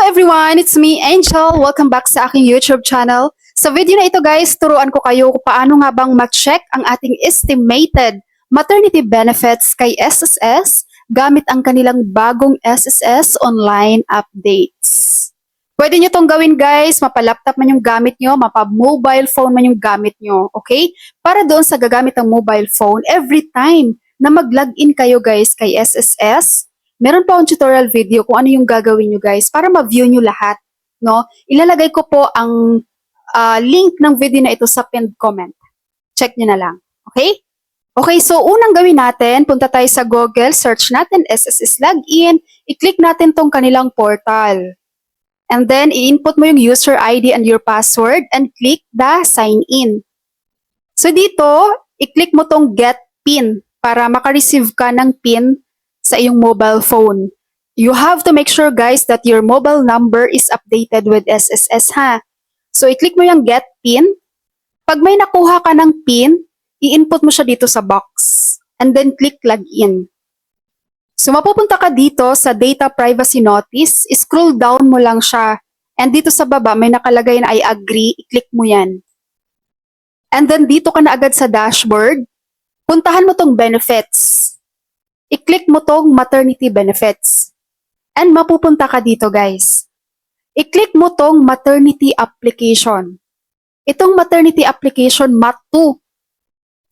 everyone! It's me, Angel. Welcome back sa aking YouTube channel. Sa video na ito guys, turuan ko kayo kung paano nga bang mag-check ang ating estimated maternity benefits kay SSS gamit ang kanilang bagong SSS online updates. Pwede nyo tong gawin guys, mapa-laptop man yung gamit nyo, mapa-mobile phone man yung gamit nyo, okay? Para doon sa gagamit ng mobile phone, every time na mag-login kayo guys kay SSS, meron pa akong tutorial video kung ano yung gagawin nyo guys para ma-view nyo lahat, no? Ilalagay ko po ang link ng video na ito sa pinned comment. Check nyo na lang, okay? Okay, so unang gawin natin, punta tayo sa Google, search natin SSS Login, i-click natin tong kanilang portal. And then, i-input mo yung user ID and your password and click the sign in. So dito, i-click mo tong get PIN para makareceive ka ng PIN sa iyong mobile phone. You have to make sure guys that your mobile number is updated with SSS ha. So i-click mo yung get PIN. Pag may nakuha ka ng PIN, i-input mo siya dito sa box. And then click login. So mapupunta ka dito sa data privacy notice, scroll down mo lang siya. And dito sa baba may nakalagay na I agree, i-click mo yan. And then dito ka na agad sa dashboard, puntahan mo tong benefits. I-click mo tong maternity benefits. And mapupunta ka dito guys. I-click mo tong maternity application. Itong maternity application MAT2.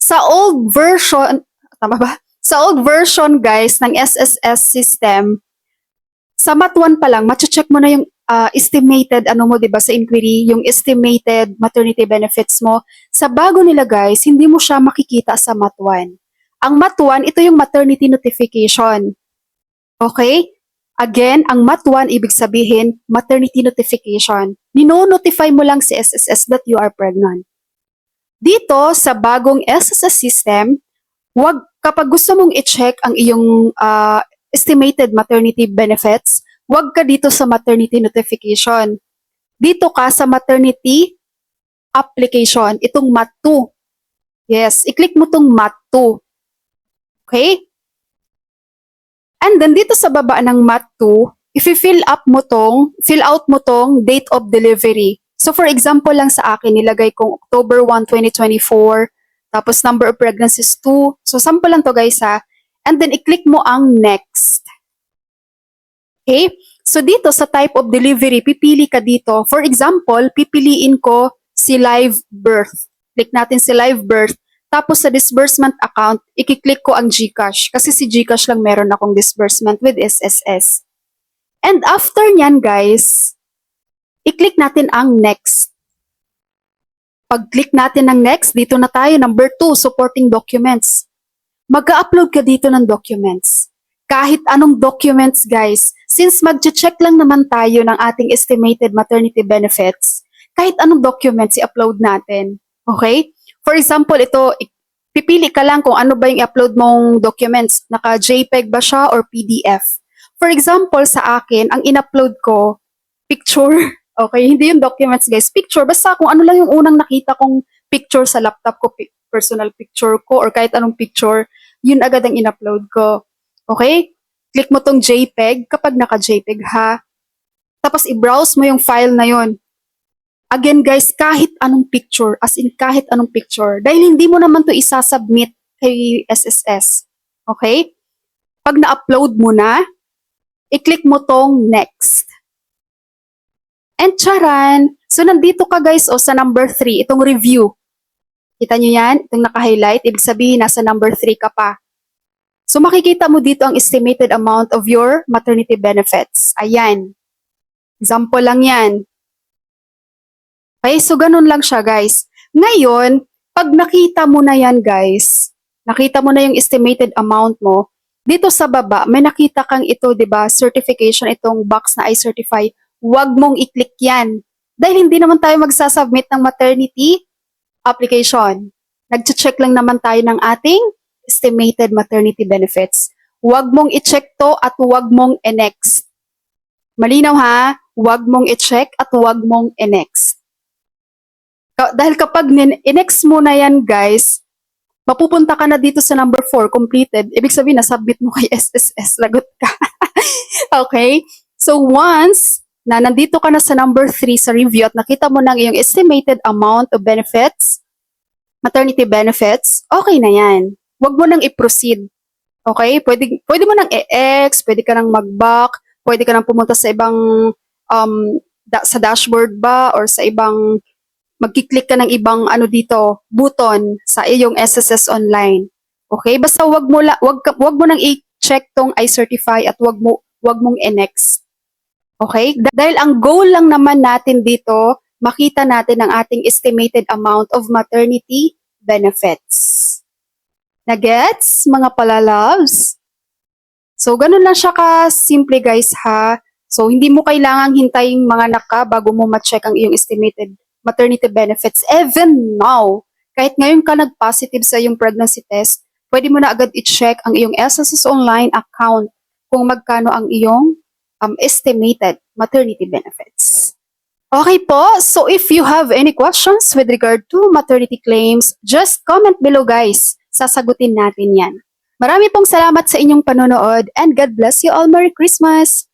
Sa old version, tama ba? Sa old version guys ng SSS system, sa MAT1 pa lang, mache-check mo na yung estimated, ano mo, diba, sa inquiry, yung estimated maternity benefits mo. Sa bago nila guys, hindi mo siya makikita sa MAT1. Ang MAT1, ito yung maternity notification. Okay? Again, ang MAT1, ibig sabihin, maternity notification. Nino-notify mo lang si SSS that you are pregnant. Dito, sa bagong SSS system, kapag gusto mong i-check ang iyong estimated maternity benefits, wag ka dito sa maternity notification. Dito ka sa maternity application, itong MAT2. Yes, i-click mo tong MAT2. Okay? And then dito sa baba ng MAT2, i-fill out mo tong date of delivery. So for example lang sa akin, nilagay kong October 1, 2024, tapos number of pregnancies 2. So sample lang to guys ha. And then i-click mo ang next. Okay? So dito sa type of delivery, pipili ka dito. For example, pipiliin ko si live birth. Click natin si live birth. Tapos sa disbursement account, i-click ko ang GCash. Kasi si GCash lang meron akong disbursement with SSS. And after nyan guys, i-click natin ang next. Pag-click natin ng next, dito na tayo, number 2, supporting documents. Mag-upload ka dito ng documents. Kahit anong documents, guys. Since mag-check lang naman tayo ng ating estimated maternity benefits, kahit anong documents i-upload natin. Okay? For example, ito, pipili ka lang kung ano ba yung i-upload mong documents. Naka-JPEG ba siya or PDF? For example, sa akin, ang in-upload ko, picture. Okay, hindi yung documents guys, picture. Basta kung ano lang yung unang nakita kong picture sa laptop ko, personal picture ko, or kahit anong picture, yun agad ang in-upload ko. Okay? Click mo tong JPEG kapag naka-JPEG ha. Tapos i-browse mo yung file na yun. Again guys, kahit anong picture, as in kahit anong picture, dahil hindi mo naman to isasubmit kay SSS. Okay? Pag na-upload mo na, i-click mo tong next. And charan! So, nandito ka guys sa number 3, itong review. Kita nyo yan? Itong naka-highlight. Ibig sabihin, nasa number 3 ka pa. So, makikita mo dito ang estimated amount of your maternity benefits. Ayan. Example lang yan. Okay, so ganun lang siya guys. Ngayon, pag nakita mo na yan guys, nakita mo na yung estimated amount mo, dito sa baba, may nakita kang ito, diba, certification, itong box na I certify. Huwag mong i-click yan. Dahil hindi naman tayo magsasubmit ng maternity application. Nag-check lang naman tayo ng ating estimated maternity benefits. Huwag mong i-check to at huwag mong i-next. Malinaw ha? Huwag mong i-check at huwag mong i-next. Dahil kapag i-next mo na yan guys, mapupunta ka na dito sa number 4, completed. Ibig sabihin na submit mo kay SSS, lagot ka. Okay? So once na nandito ka na sa number 3 sa review at nakita mo ng iyong estimated amount of benefits, maternity benefits, okay na yan. Huwag mo nang i-proceed. Okay? Pwede mo nang i-X, pwede ka nang mag-back, pwede ka nang pumunta sa ibang sa dashboard ba or sa ibang magkiklik ka ng ibang dito, button sa iyong SSS online. Okay? Basta wag mo nang i-check tong I certify at wag mong i-next. Okay? Dahil ang goal lang naman natin dito, makita natin ang ating estimated amount of maternity benefits. Nagets, mga palaloves? So, ganun lang siya ka-simple guys ha. So, hindi mo kailangang hintayin mga anak ka bago mo ma-check ang iyong estimated maternity benefits. Even now, kahit ngayon ka nag-positive sa iyong pregnancy test, pwede mo na agad i-check ang iyong SSS online account kung magkano ang iyong estimated maternity benefits. Okay po, so if you have any questions with regard to maternity claims, just comment below guys. Sasagutin natin yan. Marami pong salamat sa inyong panonood and God bless you all. Merry Christmas!